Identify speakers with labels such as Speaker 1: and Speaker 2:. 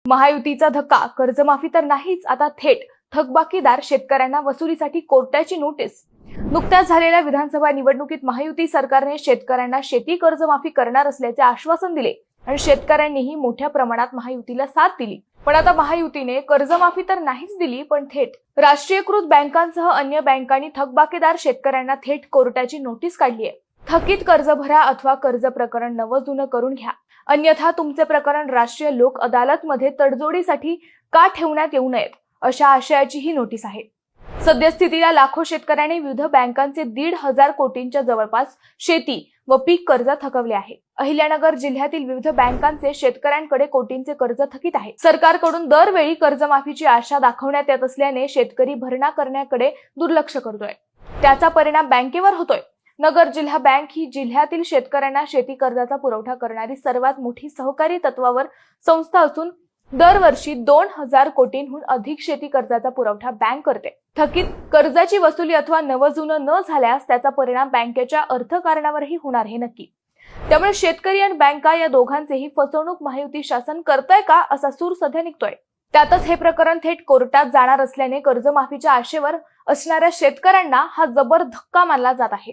Speaker 1: महायुतीचा धक्का, कर्जमाफी तर नाहीच, आता थेट थकबाकीदार शेतकऱ्यांना वसुलीसाठी कोर्टाची नोटीस। नुकत्याच झालेल्या विधानसभा निवडणुकीत महायुती सरकारने शेतकऱ्यांना शेती कर्जमाफी करणार असल्याचे आश्वासन दिले आणि शेतकऱ्यांनीही मोठ्या प्रमाणात महायुतीला साथ दिली। पण आता महायुतीने कर्जमाफी तर नाहीच दिली, पण थेट राष्ट्रीयकृत बँकांसह अन्य बँकांनी थकबाकीदार शेतकऱ्यांना थेट कोर्टाची नोटीस काढली आहे। थकीत कर्ज भरा अथवा कर्ज प्रकरण नवजुनं करून घ्या, अन्यथा तुमचे प्रकरण राष्ट्रीय लोक अदालतमध्ये तडजोडीसाठी का ठेवण्यात येऊ नयेत, अशा आशयाची ही नोटीस आहे। सद्यस्थितीला लाखो शेतकऱ्यांनी विविध बँकांचे 1,500 कोटींच्या जवळपास शेती व पीक कर्ज थकवले आहे। अहिल्यानगर जिल्ह्यातील विविध बँकांचे शेतकऱ्यांकडे कोटींचे कर्ज थकीत आहे। सरकारकडून दरवेळी कर्जमाफीची आशा दाखवण्यात येत असल्याने शेतकरी भरणा करण्याकडे दुर्लक्ष करतोय। त्याचा परिणाम बँकेवर होतोय। नगर जिल्हा बँक ही जिल्ह्यातील शेतकऱ्यांना शेती कर्जाचा पुरवठा करणारी सर्वात मोठी सहकारी तत्वावर संस्था असून दरवर्षी 2,000 कोटींहून अधिक शेती कर्जाचा पुरवठा बँक करते। थकीत कर्जाची वसुली अथवा नवजुनं न झाल्यास त्याचा परिणाम बँकेच्या अर्थकारणावरही होणार हे नक्की। त्यामुळे शेतकरी आणि बँका या दोघांचेही फसवणूक महायुती शासन करतंय का असा सूर सध्या निघतोय। त्यातच हे प्रकरण थेट कोर्टात जाणार असल्याने कर्जमाफीच्या आशेवर असणाऱ्या शेतकऱ्यांना हा जबर धक्का मानला जात आहे।